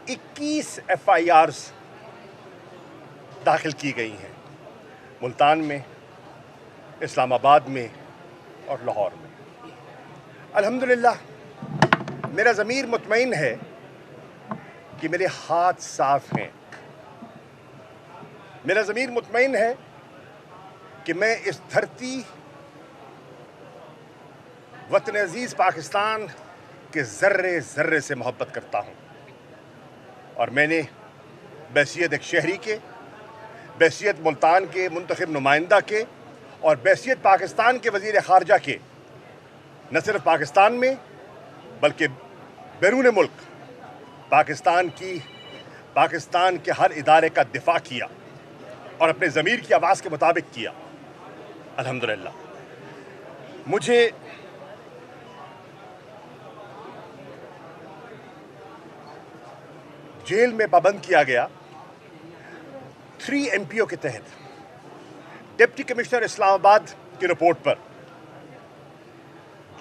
21 FIRs दाखिल की गई हैं मुल्तान में, इस्लामाबाद में और लाहौर में। अल्हम्दुलिल्लाह मेरा ज़मीर मुतमईन है कि मेरे हाथ साफ हैं। मेरा ज़मीर मुतमईन है कि मैं इस धरती वतन अज़ीज़ पाकिस्तान के ज़र्रे ज़र्रे से मोहब्बत करता हूँ और मैंने बहसियत एक शहरी के, बहसियत मुल्तान के मुंतखब नुमाइंदा के और बहसियत पाकिस्तान के वज़ीर ख़ारजा के न सिर्फ पाकिस्तान में बल्कि बैरून मुल्क पाकिस्तान के हर इदारे का दिफा किया और अपने ज़मीर की आवाज़ के मुताबिक किया। अल्हम्दुलिल्लाह मुझे जेल में पाबंद किया गया 3 MPO के तहत। डिप्टी कमिश्नर इस्लामाबाद की रिपोर्ट पर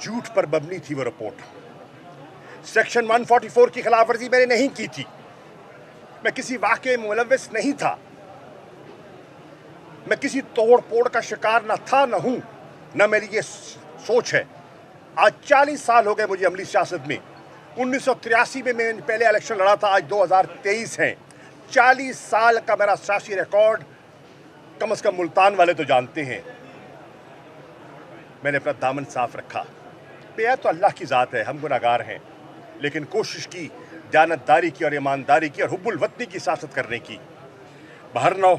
झूठ पर मबनी थी वो रिपोर्ट। सेक्शन 144 की खिलाफ वर्जी मैंने नहीं की थी। मैं किसी वाक़े में मुलव्वस नहीं था। मैं किसी तोड़ पोड़ का शिकार न था, न हूं, न मेरी ये सोच है। आज 40 साल हो गए मुझे अमली सियासत में। 1983 में मैंने पहले इलेक्शन लड़ा था, आज 2023 हैं। 40 साल का मेरा सियासी रिकॉर्ड कम से कम मुल्तान वाले तो जानते हैं। मैंने अपना दामन साफ रखा। बेया तो अल्लाह की ज़ात है, हम गुनाहगार हैं, लेकिन कोशिश की जानतदारी की और ईमानदारी की और हुब्बुल वतनी की सियासत करने की। बहरनौ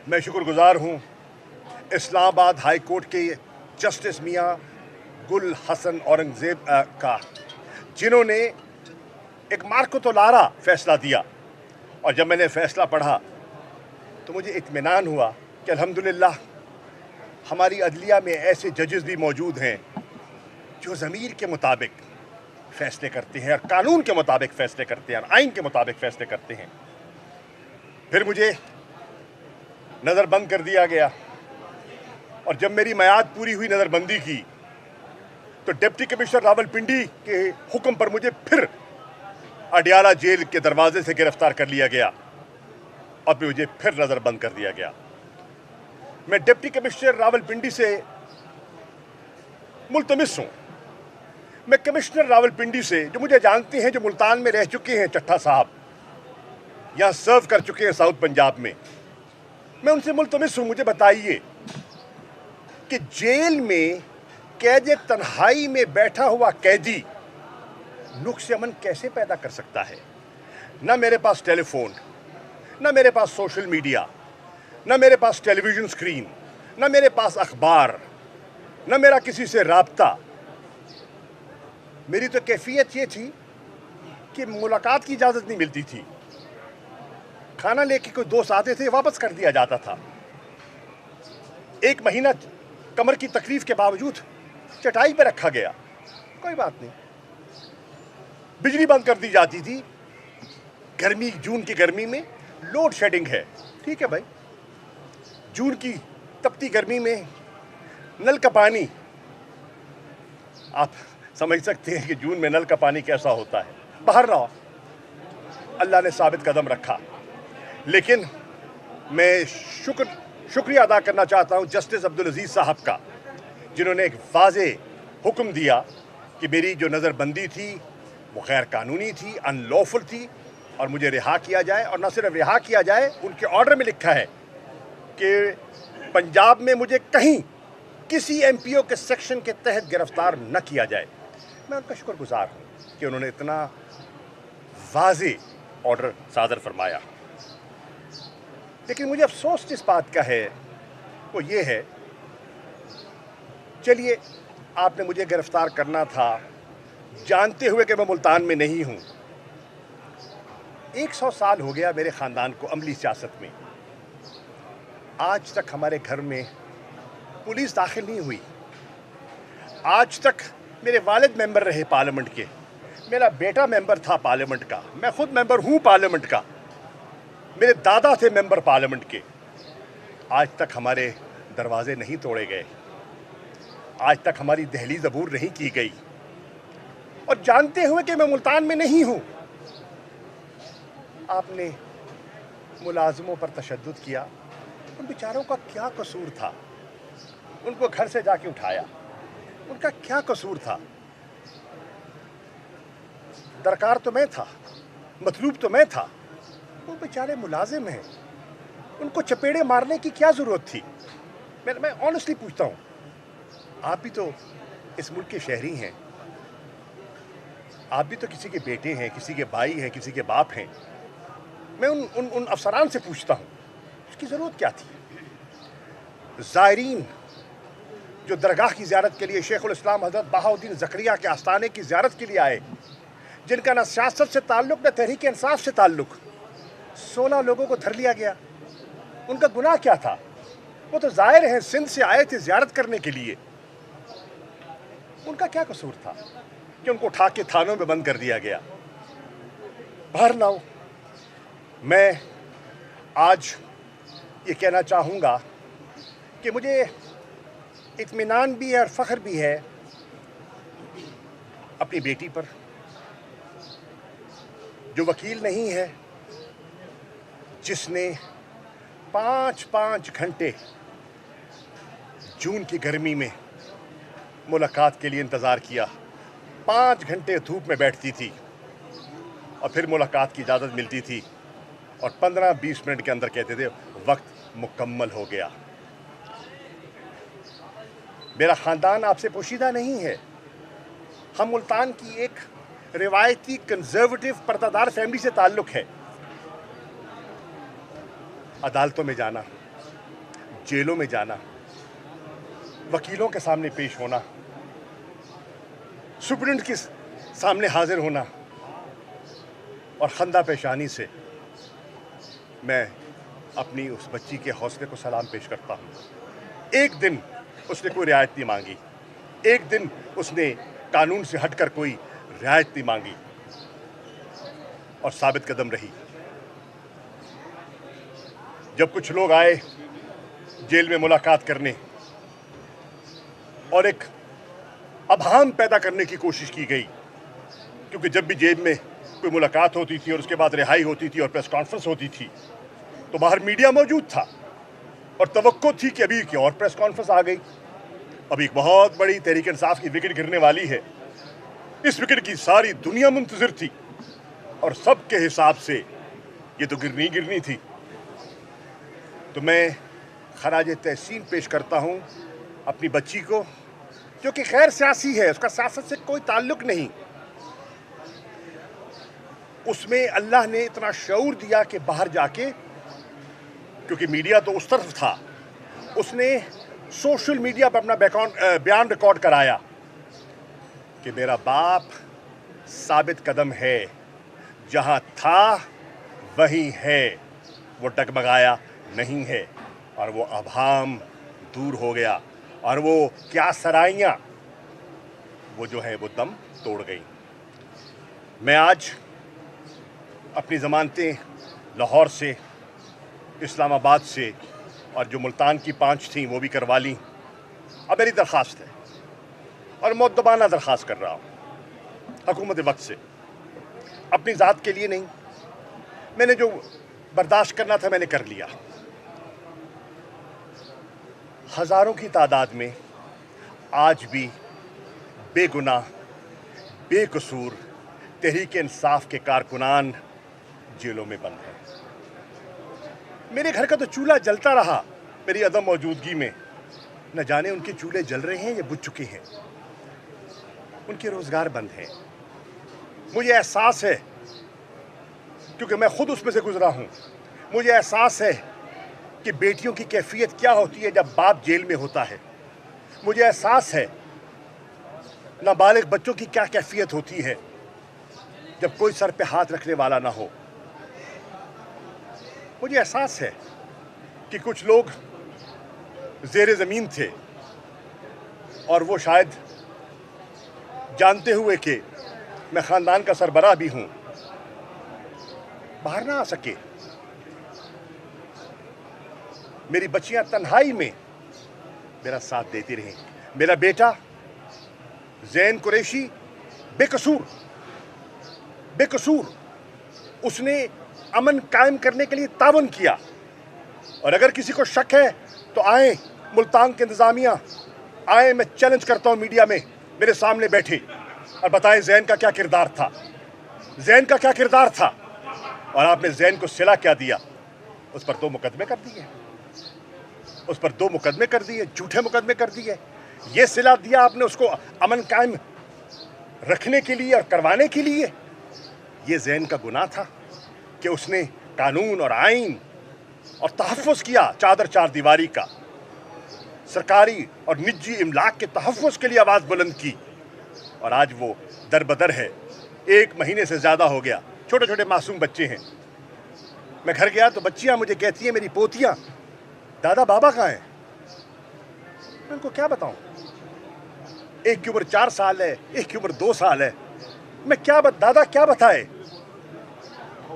मैं शुक्रगुजार हूँ इस्लामाबाद हाई कोर्ट के जस्टिस मियाँ गुल हसन औरंगज़ेब का, जिन्होंने एक मार्को-तो-लारा फैसला दिया। और जब मैंने फ़ैसला पढ़ा तो मुझे इत्मीनान हुआ कि अल्हम्दुलिल्लाह हमारी अदलिया में ऐसे जजेस भी मौजूद हैं जो ज़मीर के मुताबिक फ़ैसले करते हैं और कानून के मुताबिक फ़ैसले करते हैं और आइन के मुताबिक फ़ैसले करते हैं। फिर मुझे नज़रबंद कर दिया गया और जब मेरी मियाद पूरी हुई नज़रबंदी की तो डिप्टी कमिश्नर रावलपिंडी के हुक्म पर मुझे फिर अडियाला जेल के दरवाजे से गिरफ्तार कर लिया गया और मुझे फिर नज़रबंद कर दिया गया। मैं डिप्टी कमिश्नर रावलपिंडी से मुल्तमिस हूँ। मैं कमिश्नर रावलपिंडी से, जो मुझे जानते हैं, जो मुल्तान में रह चुके हैं, चट्टा साहब यहाँ सर्व कर चुके हैं साउथ पंजाब में, मैं उनसे मुल्तमिस हूँ, मुझे बताइए कि जेल में कैद तन्हाई में बैठा हुआ कैदी नुक्स अमन कैसे पैदा कर सकता है? ना मेरे पास टेलीफोन, ना मेरे पास सोशल मीडिया, ना मेरे पास टेलीविज़न स्क्रीन, ना मेरे पास अखबार, ना मेरा किसी से राब्ता। मेरी तो कैफियत ये थी कि मुलाकात की इजाज़त नहीं मिलती थी। खाना लेके कोई दोस्त आते थे, वापस कर दिया जाता था। 1 महीना कमर की तकलीफ के बावजूद चटाई पे रखा गया, कोई बात नहीं। बिजली बंद कर दी जाती थी। गर्मी, जून की गर्मी में लोड शेडिंग है, ठीक है भाई। जून की तपती गर्मी में नल का पानी, आप समझ सकते हैं कि जून में नल का पानी कैसा होता है। बहरहाल अल्लाह ने साबित कदम रखा। लेकिन मैं शुक्रिया अदा करना चाहता हूँ जस्टिस अब्दुल अजीज़ साहब का, जिन्होंने एक वाज़े हुक्म दिया कि मेरी जो नज़रबंदी थी वो गैर कानूनी थी, अनलॉफुल थी और मुझे रिहा किया जाए। और न सिर्फ रिहा किया जाए, उनके ऑर्डर में लिखा है कि पंजाब में मुझे कहीं किसी MPO के सेक्शन के तहत गिरफ्तार न किया जाए। मैं उनका शुक्रगुजार हूँ कि उन्होंने इतना वाज़े ऑर्डर सादर फरमाया। लेकिन मुझे अफसोस जिस बात का है वो ये है, चलिए आपने मुझे गिरफ्तार करना था जानते हुए कि मैं मुल्तान में नहीं हूँ। 100 साल हो गया मेरे ख़ानदान को अमली सियासत में। आज तक हमारे घर में पुलिस दाखिल नहीं हुई। आज तक मेरे वालिद मेंबर रहे पार्लियामेंट के, मेरा बेटा मेंबर था पार्लियामेंट का, मैं खुद मेंबर हूँ पार्लियामेंट का, मेरे दादा थे मेंबर पार्लियामेंट के। आज तक हमारे दरवाजे नहीं तोड़े गए, आज तक हमारी दहलीज़ अबूर नहीं की गई। और जानते हुए कि मैं मुल्तान में नहीं हूँ, آپ نے ملازموں پر تشدد کیا. ان بیچاروں کا کیا قصور تھا؟ ان کو گھر سے جا کے اٹھایا. ان کا کیا قصور تھا؟ درکار تو میں تھا, مطلوب تو میں تھا. وہ بیچارے ملازم ہیں, ان کو چپیڑے مارنے کی کیا ضرورت تھی؟ میں آنیسٹلی پوچھتا ہوں. آپ بھی تو اس ملک کے شہری ہیں, آپ بھی تو کسی کے بیٹے ہیں, کسی کے بھائی ہیں, کسی کے باپ ہیں. میں ان افسران سے پوچھتا ہوں, اس کی ضرورت کیا تھی؟ زائرین جو درگاہ کی زیارت کے لیے شیخ الاسلام حضرت بہاؤالدین زکریا کے آستانے کی زیارت کے لیے آئے, جن کا نہ سیاست سے تعلق نہ تحریک انصاف سے تعلق, 16 لوگوں کو دھر لیا گیا. ان کا گناہ کیا تھا؟ وہ تو زائر ہیں, سندھ سے آئے تھے زیارت کرنے کے لیے. ان کا کیا قصور تھا کہ ان کو اٹھا کے تھانوں میں بند کر دیا گیا؟ بہرحال میں آج یہ کہنا چاہوں گا کہ مجھے اطمینان بھی ہے اور فخر بھی ہے اپنی بیٹی پر, جو وکیل نہیں ہے, جس نے 5 گھنٹے جون کی گرمی میں ملاقات کے لیے انتظار کیا. 5 گھنٹے دھوپ میں بیٹھتی تھی اور پھر ملاقات کی اجازت ملتی تھی, اور 15-20 منٹ کے اندر کہتے تھے وقت مکمل ہو گیا. میرا خاندان آپ سے پوشیدہ نہیں ہے. ہم ملتان کی ایک روایتی کنزرویٹو پردہ دار فیملی سے تعلق ہے. عدالتوں میں جانا, جیلوں میں جانا, وکیلوں کے سامنے پیش ہونا, سپرنٹ کے سامنے حاضر ہونا, اور خندہ پیشانی سے میں اپنی اس بچی کے حوصلے کو سلام پیش کرتا ہوں. ایک دن اس نے کوئی رعایت نہیں مانگی, ایک دن اس نے قانون سے ہٹ کر کوئی رعایت نہیں مانگی, اور ثابت قدم رہی. جب کچھ لوگ آئے جیل میں ملاقات کرنے اور ایک ابہام پیدا کرنے کی کوشش کی گئی, کیونکہ جب بھی جیل میں کوئی ملاقات ہوتی تھی اور اس کے بعد رہائی ہوتی تھی اور پریس کانفرنس ہوتی تھی تو باہر میڈیا موجود تھا, اور توقع تھی کہ ابھی ایک اور پریس کانفرنس آ گئی, اب ایک بہت بڑی تحریک انصاف کی وکٹ گرنے والی ہے. اس وکٹ کی ساری دنیا منتظر تھی, اور سب کے حساب سے یہ تو گرنی تھی. تو میں خراج تحسین پیش کرتا ہوں اپنی بچی کو, جو کہ غیر سیاسی ہے, اس کا سیاست سے کوئی تعلق نہیں. اس میں اللہ نے اتنا شعور دیا کہ باہر جا کے, کیونکہ میڈیا تو اس طرف تھا, اس نے سوشل میڈیا پر اپنا بیان ریکارڈ کرایا کہ میرا باپ ثابت قدم ہے, جہاں تھا وہیں ہے, وہ ڈگمگایا نہیں ہے, اور وہ ابہام دور ہو گیا, اور وہ کیا سرائیاں وہ جو ہیں وہ دم توڑ گئیں. میں آج اپنی ضمانتیں لاہور سے, اسلام آباد سے, اور جو ملتان کی 5 تھیں وہ بھی کروا لیں. اب میری درخواست ہے, اور مؤدبانہ درخواست کر رہا ہوں حکومت وقت سے, اپنی ذات کے لیے نہیں. میں نے جو برداشت کرنا تھا میں نے کر لیا. ہزاروں کی تعداد میں آج بھی بے گناہ, بے قصور تحریک انصاف کے کارکنان جیلوں میں بند ہیں. میرے گھر کا تو چولہا جلتا رہا میری عدم موجودگی میں, نہ جانے ان کے چولہے جل رہے ہیں یا بجھ چکے ہیں. ان کے روزگار بند ہیں. مجھے احساس ہے, کیونکہ میں خود اس میں سے گزرا ہوں, مجھے احساس ہے کہ بیٹیوں کی کیفیت کیا ہوتی ہے جب باپ جیل میں ہوتا ہے. مجھے احساس ہے نابالغ بچوں کی کیا کیفیت ہوتی ہے جب کوئی سر پہ ہاتھ رکھنے والا نہ ہو. مجھے احساس ہے کہ کچھ لوگ زیر زمین تھے, اور وہ شاید جانتے ہوئے کہ میں خاندان کا سربراہ بھی ہوں باہر نہ آ سکے. میری بچیاں تنہائی میں میرا ساتھ دیتی رہیں. میرا بیٹا زین قریشی بے قصور, اس نے अमन कायम करने के लिए तावन किया। और अगर किसी को शक है तो आए मुल्तान के इंतजामिया, आए, मैं चैलेंज करता हूँ मीडिया में, मेरे सामने बैठे और बताएं जैन का क्या किरदार था, जैन का क्या किरदार था। और आपने जैन को सिला क्या दिया? उस पर 2 मुकदमे कर दिए, उस पर 2 मुकदमे कर दिए, झूठे मुकदमे कर दिए। ये सिला दिया आपने उसको अमन कायम रखने के लिए और करवाने के लिए। ये जैन का गुनाह था कि उसने कानून और आइन और तहफ़्फ़ुज़ किया, चादर चार दीवारी का, सरकारी और निजी इमलाक के तहफ़्फ़ुज़ के लिए आवाज़ बुलंद की। और आज वो दर बदर है, 1 महीने से ज़्यादा हो गया, छोटे छोटे मासूम बच्चे हैं। मैं घर गया तो बच्चियां मुझे कहती हैं, मेरी पोतियां, दादा बाबा कहाँ हैं? मैं उनको क्या बताऊं? एक की उम्र 4 साल है, एक की उम्र 2 साल है। मैं दादा क्या बताए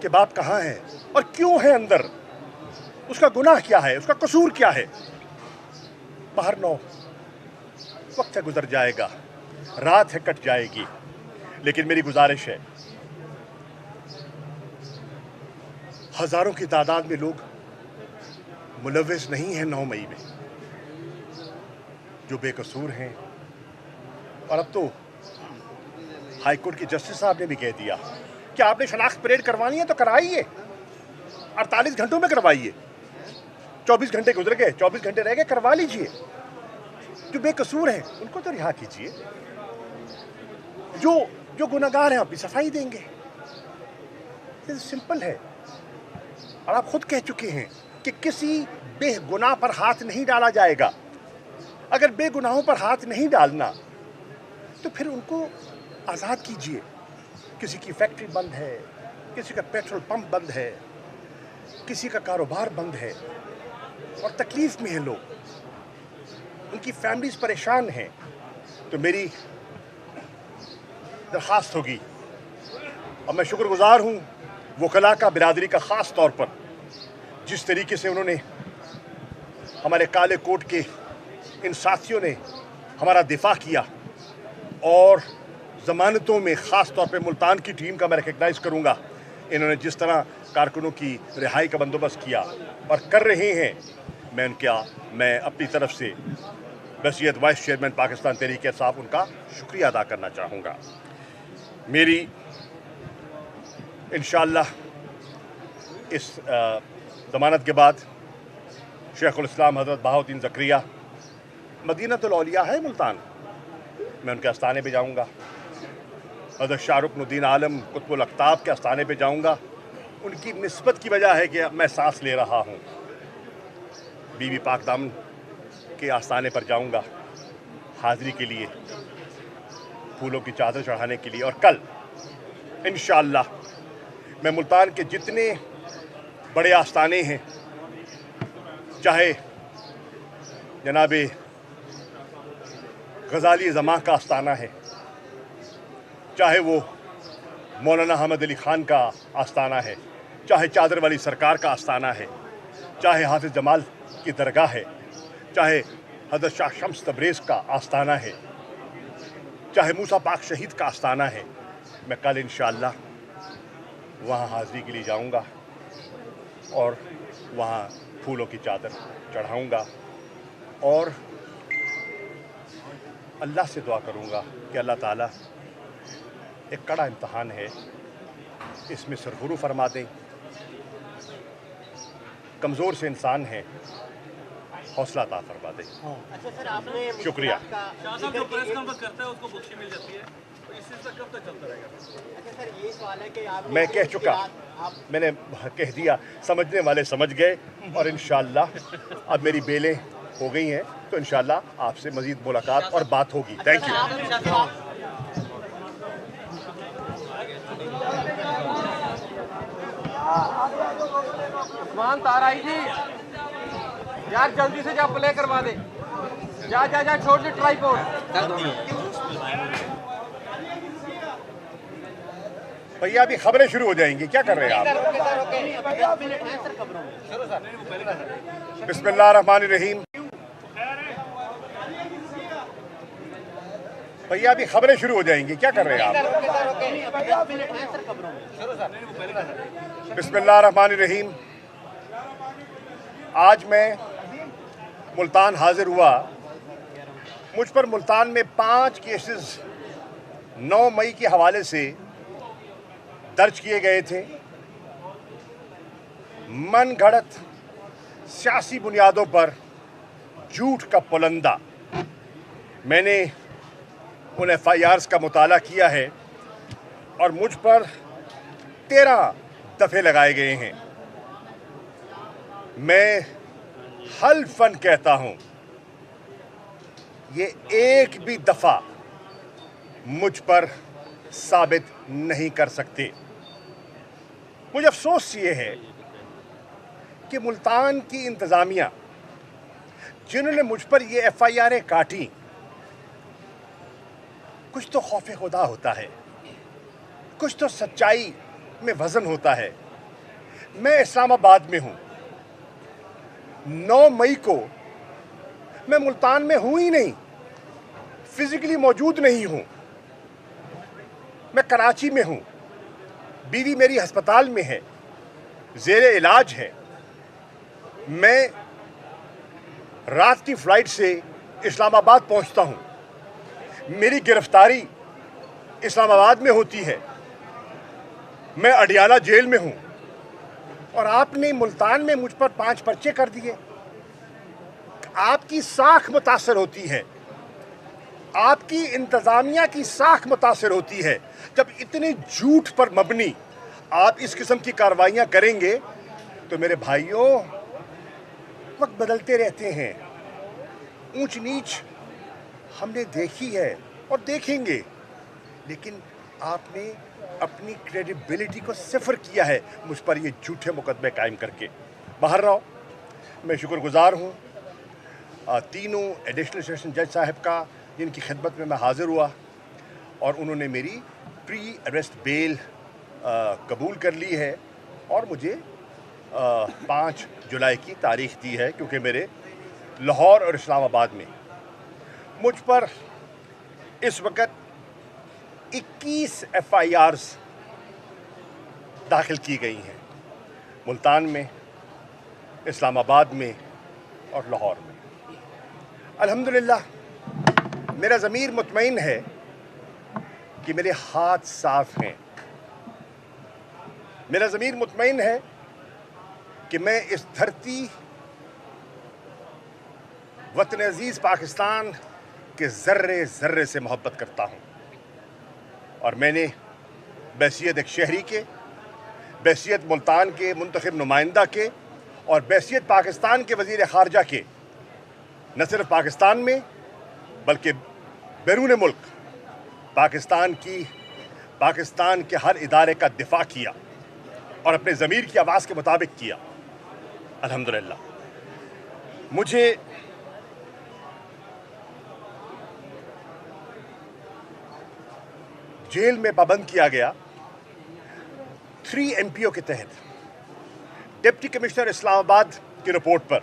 कि बाप कहाँ है और क्यों है अंदर, उसका गुनाह क्या है, उसका कसूर क्या है? बाहर नौ वक्त है, गुजर जाएगा, रात है, कट जाएगी। लेकिन मेरी गुजारिश है, हजारों की तादाद में लोग मुलव्विस नहीं हैं 9 मई में, जो बेकसूर हैं। और अब तो हाई कोर्ट के जस्टिस साहब ने भी कह दिया कि आपने शनाख्त परेड करवानी है तो कराइए, 48 घंटों में करवाइए। 24 घंटे गुजर गए, 24 घंटे रह गए, करवा लीजिए। जो बेकसूर हैं उनको तो रिहा कीजिए, जो गुनहगार हैं अपनी सफाई देंगे। सिंपल है। और आप खुद कह चुके हैं कि किसी बेगुनाह पर हाथ नहीं डाला जाएगा। अगर बेगुनाहों पर हाथ नहीं डालना तो फिर उनको आज़ाद कीजिए। किसी की फैक्ट्री बंद है, किसी का पेट्रोल पंप बंद है, किसी का कारोबार बंद है और तकलीफ में हैं लोग, उनकी फैमिलीज परेशान हैं। तो मेरी दरख्वास्त होगी, और मैं शुक्रगुजार हूँ वकला का, बिरादरी का, ख़ास तौर पर जिस तरीके से उन्होंने, हमारे काले कोट के इन साथियों ने हमारा दिफा किया। और ज़मानतों में ख़ास तौर पे मुल्तान की टीम का मैं रिकग्नाइज़ करूँगा। इन्होंने जिस तरह कारकुनों की रिहाई का बंदोबस्त किया और कर रहे हैं, मैं अपनी तरफ से वसीयत वाइस चेयरमैन पाकिस्तान तहरीक इंसाफ उनका शुक्रिया अदा करना चाहूँगा। मेरी इंशाअल्लाह इस ज़मानत के बाद शेखुल इस्लाम हज़रत बहाउद्दीन ज़करिया, मदीनतुल औलिया है मुल्तान, मैं उनके आस्थाने पे जाऊँगा। हज़रत शाह रुकनुद्दीन आलम कुतुबुल अक़ताब के आस्थाने पे जाऊँगा। उनकी निस्बत की वजह है कि मैं सांस ले रहा हूँ। बीबी पाक दामन के आस्थाने पर जाऊँगा हाज़िरी के लिए, फूलों की चादर चढ़ाने के लिए। और कल इंशाअल्लाह मैं मुल्तान के जितने बड़े आस्थाने हैं, चाहे जनाबे गज़ाली ज़मा का आस्थाना है, चाहे वो मौलाना अहमद अली ख़ान का आस्थाना है, चाहे चादर वाली सरकार का आस्थाना है, चाहे हाफ़िज़ जमाल की दरगाह है, चाहे हज़रत शाह शम्स तबरेज़ का आस्थाना है, चाहे मूसा पाक शहीद का आस्थाना है, मैं कल इंशाअल्लाह वहाँ हाज़िरी के लिए जाऊँगा और वहाँ फूलों की चादर चढ़ाऊँगा। और अल्लाह से दुआ करूँगा कि अल्लाह ताला, एक कड़ा इम्तहान है, इसमें सरगुरू फरमा दें। कमज़ोर से इंसान है, हौसला अता फरमा दें। अच्छा सर, आपने शुक्रिया। जो प्रेस कॉन्फ्रेंस करता है उसको बख्शी मिल जाती है, तो इस चीज़ कब तक चलता रहेगा? अच्छा सर, ये सवाल है कि आप, मैं कह चुका, मैंने कह दिया, समझने वाले समझ गए। और इंशाअल्लाह अब मेरी बेलें हो गई हैं, तो इंशाअल्लाह आपसे मज़ीद मुलाकात और बात होगी। Thank you. उस्मान ताराई जी, यार जल्दी से जा, प्ले करवा दे। जा छोड़ दे ट्राइपॉड। भैया अभी खबरें शुरू हो जाएंगी, क्या कर रहे हैं आप? बिस्मिल्लाहिर्रहमानिर्रहीम। भैया अभी खबरें शुरू हो जाएंगी, क्या कर रहे हैं आप? बिस्मिल्लाहिर्रहमानिर्रहीम। आज मैं मुल्तान हाजिर हुआ। मुझ पर मुल्तान में 5 केसेस 9 मई के हवाले से दर्ज किए गए थे। मन घड़त सियासी बुनियादों पर झूठ का पुलंदा। मैंने उन FIRs का मुताला किया है और मुझ पर 13 दफ़े लगाए गए हैं। मैं हल्फन कहता हूं, ये एक भी दफ़ा मुझ पर साबित नहीं कर सकते। मुझे अफसोस ये है कि मुल्तान की इंतज़ामिया जिन्होंने मुझ पर ये FIRs काटी, कुछ तो खौफ खुदा होता है, कुछ तो सच्चाई में वज़न होता है। मैं इस्लामाबाद में हूँ। 9 मई को मैं मुल्तान में हूँ ही नहीं, फिजिकली मौजूद नहीं हूँ। मैं कराची में हूँ। बीवी मेरी हस्पताल में है, ज़ेरे इलाज है। मैं रात की फ़्लाइट से इस्लामाबाद पहुँचता हूँ। मेरी गिरफ्तारी इस्लामाबाद में होती है। मैं अडियाला जेल में हूँ और आपने मुल्तान में मुझ पर 5 पर्चे कर दिए। आपकी साख मुतासर होती है, आपकी इंतज़ामिया की साख मुतासर होती है। जब इतने झूठ पर मबनी आप इस किस्म की कार्रवाइयाँ करेंगे तो मेरे भाइयों, वक्त बदलते रहते हैं। ऊंच नीच हमने देखी है और देखेंगे, लेकिन आपने अपनी क्रेडिबिलिटी को सिफर किया है मुझ पर ये झूठे मुकदमे कायम करके। बाहर रहो, मैं शुक्रगुजार हूँ तीनों एडिशनल सेशन जज साहब का, जिनकी खिदमत में मैं हाज़िर हुआ और उन्होंने मेरी प्री अरेस्ट बेल कबूल कर ली है और मुझे 5 जुलाई की तारीख़ दी है, क्योंकि मेरे लाहौर और इस्लामाबाद में मुझ पर इस वक्त 21 FIRs दाखिल की गई हैं, मुल्तान में, इस्लामाबाद में और लाहौर में। अल्हम्दुलिल्लाह मेरा ज़मीर मुतमईन है कि मेरे हाथ साफ हैं। मेरा ज़मीर मुतमईन है कि मैं इस धरती वतन अजीज़ पाकिस्तान के ज़र्रे ज़र्रे से मोहब्बत करता हूँ और मैंने बहसियत एक शहरी के, बहसियत मुल्तान के मुंतखब नुमाइंदा के और बहसियत पाकिस्तान के वज़ीर ख़ारजा के न सिर्फ पाकिस्तान में बल्कि बैरून मुल्क पाकिस्तान के हर इदारे का दिफा किया और अपने ज़मीर की आवाज़ के मुताबिक किया। अल्हम्दुलिल्लाह मुझे जेल में पाबंद किया गया 3 MPO के तहत। डिप्टी कमिश्नर इस्लामाबाद की रिपोर्ट पर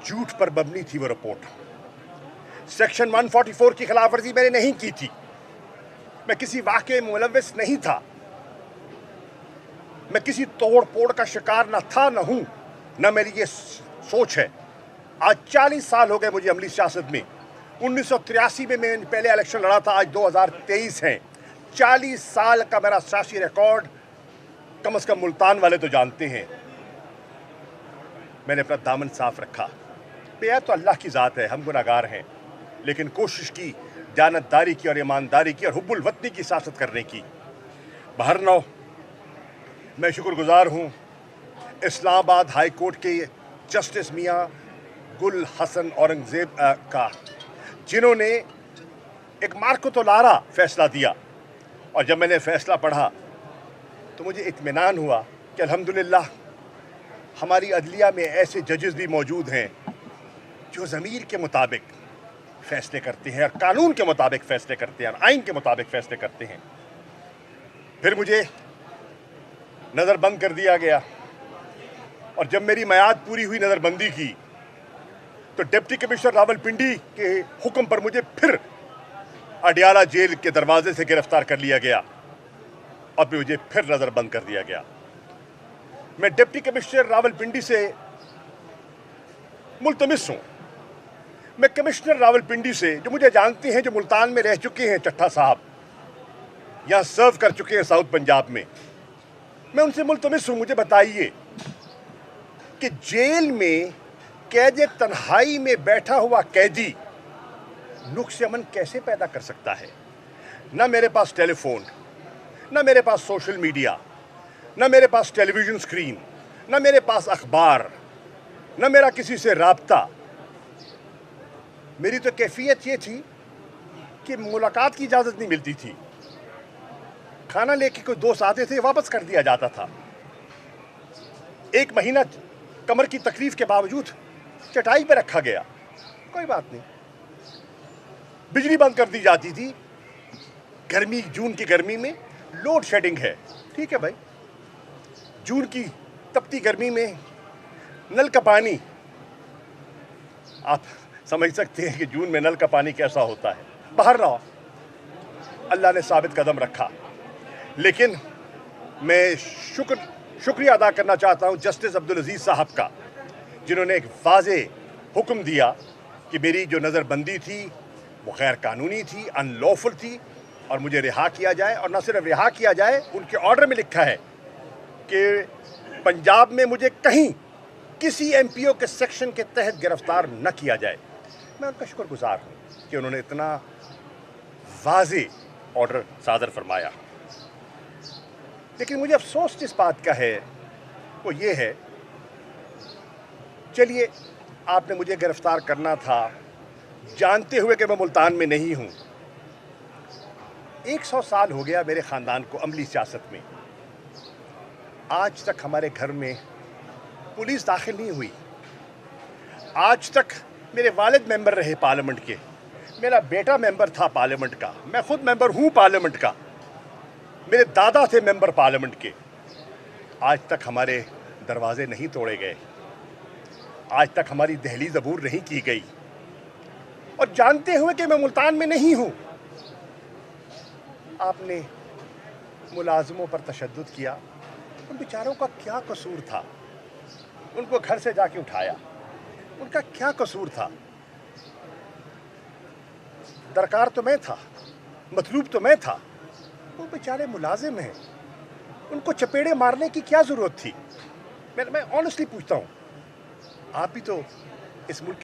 झूठ पर मबनी थी वो रिपोर्ट। सेक्शन 144 की खिलाफ वर्जी मैंने नहीं की थी। मैं किसी वाक़े में मुलव्वस नहीं था। मैं किसी तोड़ फोड़ का शिकार न था, न हूँ, न मेरी ये सोच है। आज 40 साल हो गए मुझे अमली सियासत में। 1983 में मैंने पहले इलेक्शन लड़ा था, आज 2023 हैं। 40 साल का मेरा सियासी रिकॉर्ड कम से कम मुल्तान वाले तो जानते हैं। मैंने अपना दामन साफ रखा। बेया तो अल्लाह की ज़ात है, हम गुनाहगार हैं, लेकिन कोशिश की दयानतदारी की और ईमानदारी की और हुब्बुल वतनी की सियासत करने की। बाहर नौ मैं शुक्रगुजार हूँ इस्लामाबाद हाई कोर्ट के जस्टिस मियाँ गुल हसन औरंगज़ेब का, जिन्होंने एक मार्को-तो-लारा फैसला दिया। और जब मैंने फ़ैसला पढ़ा तो मुझे इत्मीनान हुआ कि अल्हम्दुलिल्लाह हमारी अदलिया में ऐसे जजेस भी मौजूद हैं जो ज़मीर के मुताबिक फ़ैसले करते हैं और कानून के मुताबिक फ़ैसले करते हैं और आइन के मुताबिक फ़ैसले करते हैं। फिर मुझे नज़रबंद कर दिया गया और जब मेरी मियाद पूरी हुई नज़रबंदी की तो डिप्टी कमिश्नर रावलपिंडी के हुक्म पर मुझे फिर अडियाला जेल के दरवाजे से गिरफ्तार कर लिया गया और फिर मुझे फिर नजरबंद कर दिया गया। मैं डिप्टी कमिश्नर रावलपिंडी से मुल्तमिस हूं। मैं कमिश्नर रावलपिंडी से, जो मुझे जानते हैं, जो मुल्तान में रह चुके हैं, चट्टा साहब यहां सर्व कर चुके हैं साउथ पंजाब में, मैं उनसे मुल्तमिस हूं, मुझे बताइए कि जेल में कैद तन्हाई में बैठा हुआ कैदी नुक्स अमन कैसे पैदा कर सकता है? ना मेरे पास टेलीफोन, ना मेरे पास सोशल मीडिया, ना मेरे पास टेलीविज़न स्क्रीन, ना मेरे पास अखबार, ना मेरा किसी से राब्ता। मेरी तो कैफियत ये थी कि मुलाकात की इजाज़त नहीं मिलती थी। खाना लेके कोई दोस्त आते थे, वापस कर दिया जाता था। 1 महीना कमर की तकलीफ के बावजूद चटाई पे रखा गया, कोई बात नहीं। बिजली बंद कर दी जाती थी। गर्मी, जून की गर्मी में लोड शेडिंग है, ठीक है भाई। जून की तपती गर्मी में नल का पानी, आप समझ सकते हैं कि जून में नल का पानी कैसा होता है। बाहर रहो, अल्लाह ने साबित कदम रखा। लेकिन मैं शुक्रिया अदा करना चाहता हूँ जस्टिस अब्दुल अजीज़ साहब का, जिन्होंने एक वाज़े हुक्म दिया कि मेरी जो नज़रबंदी थी वो गैर कानूनी थी, अनलॉफुल थी, और मुझे रिहा किया जाए। और न सिर्फ रिहा किया जाए, उनके ऑर्डर में लिखा है कि पंजाब में मुझे कहीं किसी एमपीओ के सेक्शन के तहत गिरफ्तार न किया जाए। मैं उनका शुक्रगुजार हूँ कि उन्होंने इतना वाज़े ऑर्डर सादर फरमाया। लेकिन मुझे अफसोस जिस बात का है वो ये है, चलिए आपने मुझे गिरफ्तार करना था जानते हुए कि मैं मुल्तान में नहीं हूँ। 100 साल हो गया मेरे ख़ानदान को अमली सियासत में। आज तक हमारे घर में पुलिस दाखिल नहीं हुई। आज तक मेरे वालिद मेंबर रहे पार्लियामेंट के, मेरा बेटा मेंबर था पार्लियामेंट का, मैं खुद मेंबर हूँ पार्लियामेंट का, मेरे दादा थे मेंबर पार्लियामेंट के। आज तक हमारे दरवाजे नहीं तोड़े गए, आज तक हमारी दहलीज़ अबूर नहीं की गई, और जानते हुए कि मैं मुल्तान में नहीं हूँ आपने मुलाजमों पर तशद्दुद किया। उन बेचारों का क्या कसूर था? उनको घर से जाके उठाया, उनका क्या कसूर था? दरकार तो मैं था, मतलूब तो मैं था, वो बेचारे मुलाजिम हैं, उनको चपेड़े मारने की क्या ज़रूरत थी? मैं ऑनेस्टली पूछता हूँ, आप भी तो इस मुल्क